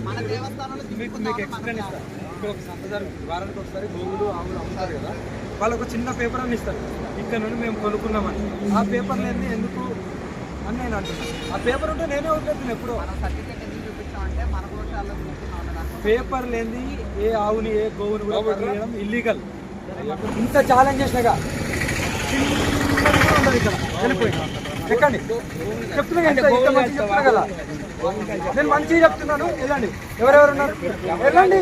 మన దేవస్థానంలో మీకు ఎక్స్ప్లెయిన్ ఇస్తాను. ఇప్పుడు ఒక సంతదారు వారానికి ఒకసారి గోవులు ఆవులు అమ్ముతారు కదా, వాళ్ళకు చిన్న పేపర్ అని ఇస్తారు. ఇక్కడ నుండి మేము కొనుక్కున్నామని ఆ పేపర్ లేని ఎందుకు అని నేను అంటున్నాను. ఆ పేపర్ ఉంటే నేనే వదిలేస్తాను. ఎప్పుడో సర్టిఫికేట్ ఎందుకు చూపించామంటే మన గోశాలలో పేపర్ లేని ఏ ఆవుని ఏ గోవుని కూడా పట్టుకోవడం ఇల్లీగల్. ఇంత ఛాలెంజ్ చేసినాగా ఉండదు ఇక్కడ వెళ్ళిపోయి ఎక్కండి చెప్తున్నా కదా. నేను మంచిగా చెప్తున్నాను, వెళ్ళండి. ఎవరెవరు ఉన్నారు వెళ్ళండి.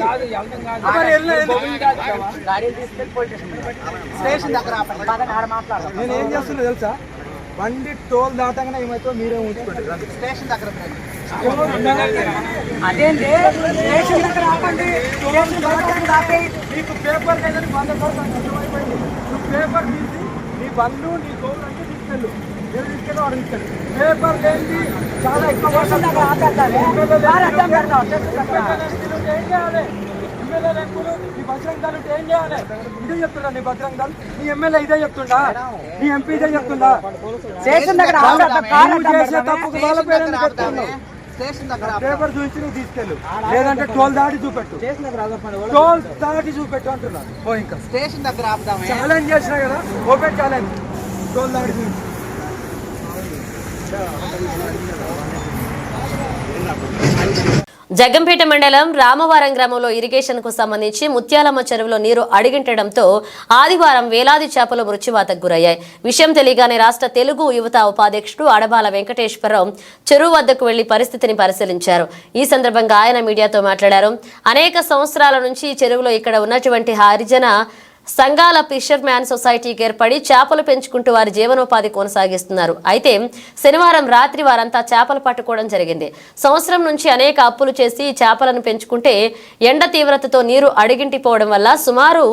స్టేషన్ దగ్గర నేను ఏం చేస్తున్నా తెలుసా, బండి టోల్ దాటగానే ఏమైతే మీరే ఉంచుకుంటారు. స్టేషన్ దగ్గర అదేంటి స్టేషన్ దగ్గర ఆపండి. నీకు పేపర్ లేదని 100% అర్థమైపోయింది. నువ్వు పేపర్ తీసి నీ బండ్లు నీ గోవులు అంటే తీసుకెళ్ళు, నేను తీసుకెళ్ళి వాడు తీసుకెళ్ళి. పేపర్ లేని చాలా ఎక్కువ ఏం చేయాలి? ఎమ్మెల్యే లెక్కలు నీ బజరంగ్ దళ్ ఏం చేయాలి? ఇదే చెప్తున్నా నీ బజరంగ్ దళ్, నీ ఎమ్మెల్యే ఇదే చెప్తుండా, నీ ఎంపీ ఇదే చెప్తుండా. స్టేషన్ దగ్గర చేసే తప్పుకు వాళ్ళ పేరు పెట్టుకున్నావు. పేపర్ చూసి నువ్వు తీసుకెళ్ళు, లేదంటే టోల్ దాటి చూపెట్టు, టోల్ దాటి చూపెట్టు అంటున్నా. ఓ ఇంకా స్టేషన్ దగ్గర ఆపుదాం. ఛాలెంజ్ చేసినా కదా, ఓపెన్ ఛాలెంజ్, టోల్ దాటి చూసి. జగ్గంపేట మండలం రామవరం గ్రామంలో ఇరిగేషన్ కు సంబంధించి ముత్యాలమ్మ చెరువులో నీరు అడుగింటడంతో ఆదివారం వేలాది చేపలు మృత్యువాతకు గురయ్యాయి. విషయం తెలియగానే రాష్ట్ర తెలుగు యువత ఉపాధ్యక్షుడు అడబాల వెంకటేశ్వరరావు చెరువు వద్దకు వెళ్లి పరిస్థితిని పరిశీలించారు. ఈ సందర్భంగా ఆయన మీడియాతో మాట్లాడారు. అనేక సంవత్సరాల నుంచి ఈ చెరువులో ఇక్కడ ఉన్నటువంటి హరిజన సంఘాల ఫిషర్ మ్యాన్ సొసైటీకి ఏర్పడి చేపలు పెంచుకుంటూ వారి జీవనోపాధి కొనసాగిస్తున్నారు. అయితే శనివారం రాత్రి వారంతా చేపలు పట్టుకోవడం జరిగింది. సంవత్సరం నుంచి అనేక అప్పులు చేసి చేపలను పెంచుకుంటే ఎండ తీవ్రతతో నీరు అడిగింటిపోవడం వల్ల సుమారు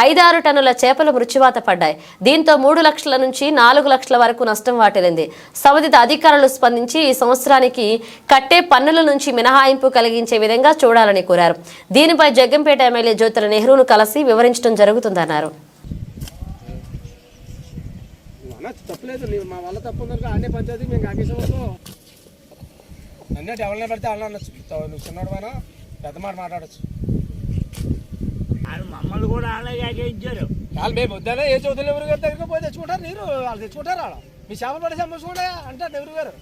5-6 టన్నుల చేపలు మృత్యువాత పడ్డాయి. దీంతో 3 లక్షల నుంచి 4 లక్షల వరకు నష్టం వాటిల్లింది. సంబంధిత అధికారులు స్పందించి ఈ సంవత్సరానికి కట్టే పన్నుల నుంచి మినహాయింపు కలిగించే విధంగా చూడాలని కోరారు. దీనిపై జగ్గంపేట ఎమ్మెల్యే జ్యోతుల నెహ్రూను కలిసి వివరించడం జరుగుతుంది అన్నారు. తప్పలేదు, మా వల్ల తప్పు ఉందనుకో అన్ని పంచాయతీ మేము కాకేసాము. అన్నట్టు ఎవరిని పడితే వాళ్ళని అనొచ్చు. నువ్వు చిన్నవాడు పైన పెద్ద మాట మాట్లాడచ్చు. మమ్మల్ని కూడా అలాగే ఇచ్చారు. వాళ్ళు మేము వద్దనే ఏ చౌదరి ఎవరు గారి దగ్గరికి పోయి తెచ్చుకుంటారు నీరు, వాళ్ళు తెచ్చుకుంటారు. వాళ్ళ మీ చేపలు పడి సంబంధించుకుంటా అంటారు ఎవరు గారు,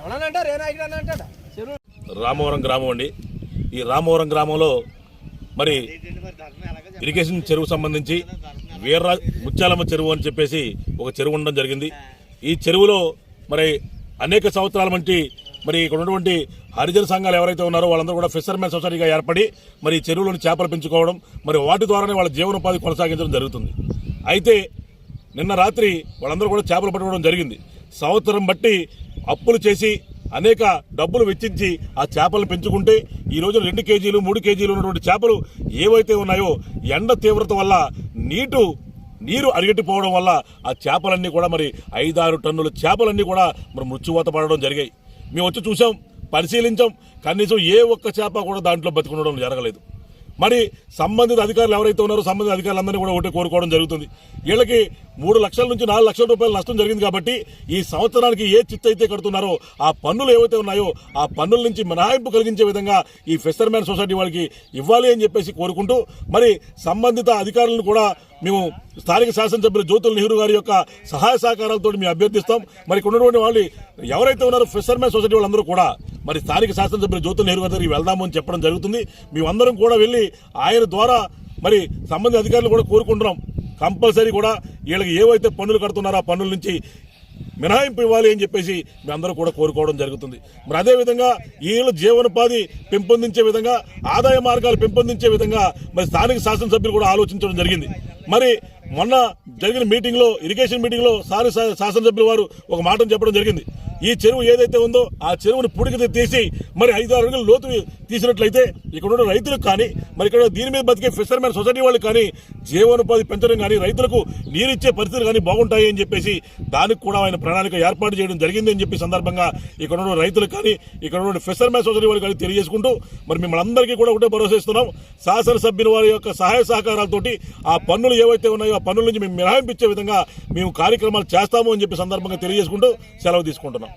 ఎవరన్నా అంటారు, ఏ నాయకుడు అని అంటాడు. రామవరం గ్రామం అండి. ఈ రామవరం గ్రామంలో మరి ఇరిగేషన్ చెరువు సంబంధించి ముత్యాలమ్మ చెరువు అని చెప్పేసి ఒక చెరువు ఉండడం జరిగింది. ఈ చెరువులో మరి అనేక సంవత్సరాల నుంచి మరి ఇక్కడ ఉన్నటువంటి హరిజన సంఘాలు ఎవరైతే ఉన్నారో వాళ్ళందరూ కూడా ఫిషర్మెన్ సొసైటీగా ఏర్పడి మరి ఈ చెరువులోని చేపలు పెంచుకోవడం, మరి వాటి ద్వారానే వాళ్ళ జీవనోపాధి కొనసాగించడం జరుగుతుంది. అయితే నిన్న రాత్రి వాళ్ళందరూ కూడా చేపలు పట్టుకోవడం జరిగింది. సంవత్సరం బట్టి అప్పులు చేసి అనేక డబ్బులు వెచ్చించి ఆ చేపలను పెంచుకుంటే ఈ రోజు 2 కేజీలు 3 కేజీలు ఉన్నటువంటి చేపలు ఏవైతే ఉన్నాయో ఎండ తీవ్రత వల్ల నీరు అరిగట్టిపోవడం వల్ల ఆ చేపలన్నీ కూడా మరి 5-6 టన్నుల చేపలన్నీ కూడా మరి మృత్యువాత పడడం జరిగాయి. మేము వచ్చి చూసాం, పరిశీలించాం, కనీసం ఏ ఒక్క చేప కూడా దాంట్లో బతికుండడం జరగలేదు. మరి సంబంధిత అధికారులు ఎవరైతే ఉన్నారో సంబంధిత అధికారులందరినీ కూడా ఒకటే కోరుకోవడం జరుగుతుంది. వీళ్ళకి 3 లక్షల నుంచి 4 లక్షల రూపాయలు నష్టం జరిగింది కాబట్టి ఈ సంవత్సరానికి ఏ చిత్తు అయితే కడుతున్నారో ఆ పన్నులు ఏవైతే ఉన్నాయో ఆ పన్నుల నుంచి మినహాయింపు కలిగించే విధంగా ఈ ఫిషర్మెన్ సొసైటీ వాళ్ళకి ఇవ్వాలి అని చెప్పేసి కోరుకుంటూ మరి సంబంధిత అధికారులను కూడా మేము స్థానిక శాసనసభ్యులు జ్యోతుల నెహ్రూ గారి యొక్క సహాయ సహకారాలతో మేము అభ్యర్థిస్తాం. మరి ఇక్కడ ఉన్నటువంటి వాళ్ళు ఎవరైతే ఉన్నారో ఫిషర్మెన్ సొసైటీ వాళ్ళందరూ కూడా మరి స్థానిక శాసనసభ్యులు జ్యోతుల నెహ్రూ గారి దగ్గరికి వెళ్దాము అని చెప్పడం జరుగుతుంది. మేమందరం కూడా వెళ్ళి ఆయన ద్వారా మరి సంబంధిత అధికారులు కూడా కోరుకుంటున్నాం, కంపల్సరీ కూడా వీళ్ళకి ఏవైతే పన్నులు కడుతున్నారో ఆ పన్నుల నుంచి మినహాయింపు ఇవ్వాలి అని చెప్పేసి మీ అందరూ కూడా కోరుకోవడం జరుగుతుంది. మరి అదేవిధంగా వీళ్ళ జీవనోపాధి పెంపొందించే విధంగా, ఆదాయ మార్గాలు పెంపొందించే విధంగా మరి స్థానిక శాసనసభ్యులు కూడా ఆలోచించడం జరిగింది. మరి మొన్న జరిగిన మీటింగ్లో, ఇరిగేషన్ మీటింగ్లో శాసనసభ్యులు వారు ఒక మాట చెప్పడం జరిగింది. ఈ చెరువు ఏదైతే ఉందో ఆ చెరువుని పుడికి తీసి మరి 5-6 అడుగులు లోతు తీసినట్లయితే ఇక్కడ ఉన్న రైతులకు కానీ, మరి ఇక్కడ దీని మీద బతికే ఫిషర్మెన్ సొసైటీ వాళ్ళకి కానీ జీవనోపాధి పెంచడం కానీ, రైతులకు నీరిచ్చే పరిస్థితులు కానీ బాగుంటాయి అని చెప్పేసి దానికి కూడా ఆయన ప్రణాళిక ఏర్పాటు చేయడం జరిగింది అని చెప్పి సందర్భంగా ఇక్కడ ఉన్న రైతులకు కానీ, ఇక్కడ ఉన్న ఫిషర్మెన్ సొసైటీ వాళ్ళకి కానీ తెలియజేసుకుంటూ మరి మిమ్మల్ని అందరికీ కూడా ఒకటే భరోసా ఇస్తున్నాం. శాసనసభ్యుల వారి యొక్క సహాయ సహకారాలతోటి ఆ పన్నులు ఏవైతే ఉన్నాయో ఆ పన్నుల నుంచి మేము మినహాయింపించే విధంగా మేము కార్యక్రమాలు చేస్తాము అని చెప్పి సందర్భంగా తెలియజేసుకుంటూ సెలవు తీసుకుంటున్నాం.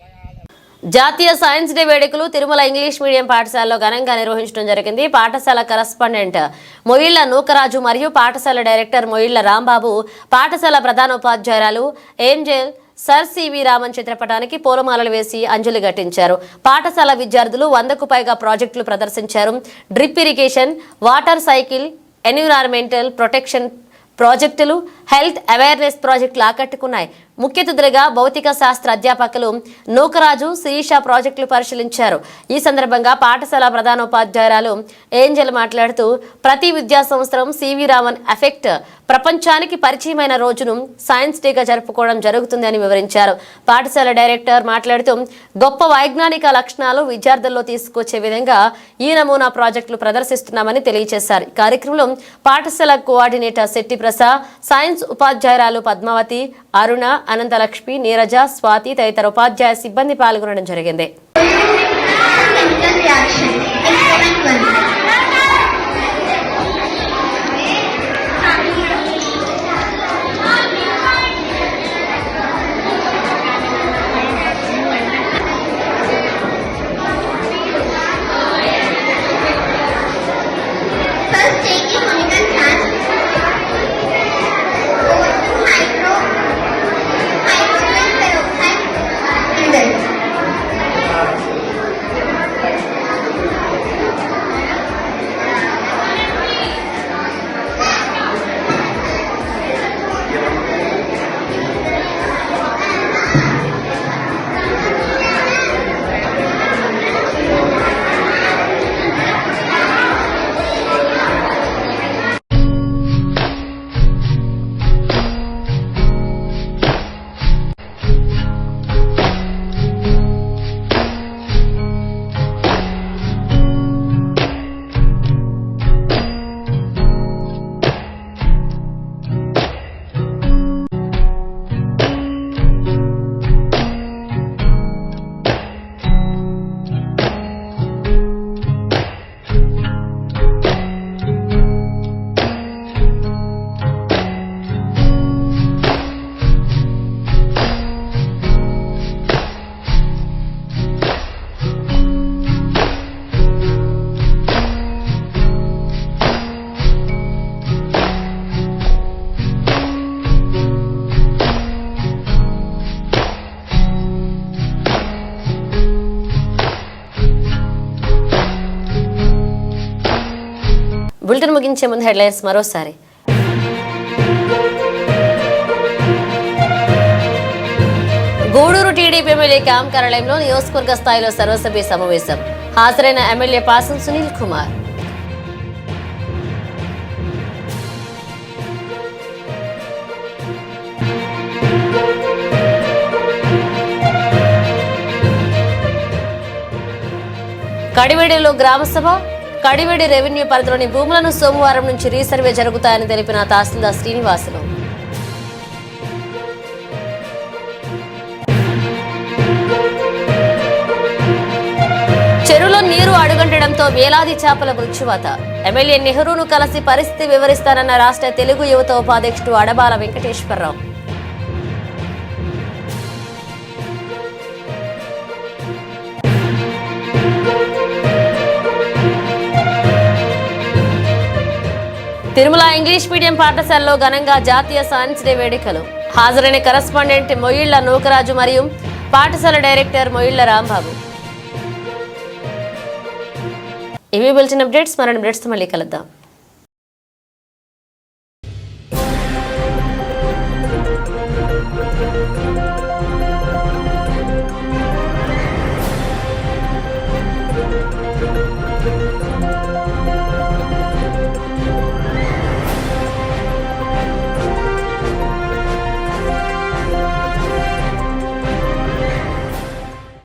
జాతీయ సైన్స్ డే వేడుకలు తిరుమల ఇంగ్లీష్ మీడియం పాఠశాలలో ఘనంగా నిర్వహించడం జరిగింది. పాఠశాల కరస్పాండెంట్ మొయిళ్ల నూకరాజు మరియు పాఠశాల డైరెక్టర్ మొయిళ్ల రాంబాబు, పాఠశాల ప్రధానోపాధ్యాయురాలు ఏంజెల్ సర్ సివి రామన్ చిత్రపటానికి పూలమాలలు వేసి అంజలి ఘటించారు. పాఠశాల విద్యార్థులు 100కు పైగా ప్రాజెక్టులు ప్రదర్శించారు. Drip irrigation, water cycle, environmental protection ప్రాజెక్టులు, హెల్త్ అవేర్నెస్ ప్రాజెక్టులు ఆకట్టుకున్నాయి. ముఖ్య అతిథులుగా భౌతిక శాస్త్ర అధ్యాపకులు నూకరాజు, శిరీష ప్రాజెక్టులు పరిశీలించారు. ఈ సందర్భంగా పాఠశాల ప్రధానోపాధ్యాయురాలు ఏంజెల్ మాట్లాడుతూ ప్రతి విద్యా సంవత్సరం సివి రామన్ ఎఫెక్ట్ ప్రపంచానికి పరిచయమైన రోజును సైన్స్ డేగా జరుపుకోవడం జరుగుతుందని వివరించారు. పాఠశాల డైరెక్టర్ మాట్లాడుతూ గొప్ప వైజ్ఞానిక లక్షణాలు విద్యార్థుల్లో తీసుకొచ్చే విధంగా ఈ నమూనా ప్రాజెక్టులు ప్రదర్శిస్తున్నామని తెలియజేశారు. ఈ కార్యక్రమంలో పాఠశాల కోఆర్డినేటర్ శెట్టి ప్రసాద్, సైన్స్ ఉపాధ్యాయురాలు పద్మావతి, అరుణ, అనంతలక్ష్మి, నీరజ, స్వాతి తదితర ఉపాధ్యాయ సిబ్బంది పాల్గొనడం జరిగింది. బులెటిన్ ముగించే ముందు హెడ్లైన్స్ మరోసారి. గూడూరు టీడీపీ ఎమ్మెల్యే క్యాంప్ కార్యాలయంలో నియోజకవర్గ స్థాయిలో సర్వసభ్య సమావేశం. హాజరైన ఎమ్మెల్యే పాసం సునీల్ కుమార్. కడివేడిలో గ్రామసభ. కడివేడి రెవెన్యూ పరిధిలోని భూములను సోమవారం నుంచి రీసర్వే జరుగుతాయని తెలిపిన తహసీల్దార్ శ్రీనివాసులు. చెరువులో నీరు అడుగంటడంతో వేలాది చేపల మృత్యువాత. ఎమ్మెల్యే నెహ్రూను కలిసి పరిస్థితి వివరిస్తానన్న రాష్ట్ర తెలుగు యువత ఉపాధ్యక్షుడు అడబాల వెంకటేశ్వరరావు. తిరుమల ఇంగ్లీష్ మీడియం పాఠశాలలో ఘనంగా జాతీయ సైన్స్ డే వేడుకలు. హాజరైన కరస్పాండెంట్ మొయిళ్ల నూకరాజు మరియు పాఠశాల డైరెక్టర్ మొయిళ్ల రాంబాబు. ఇవి బులెటిన్ అప్డేట్స్. మరిన్ని అప్డేట్స్ మళ్ళీ కలుద్దాం.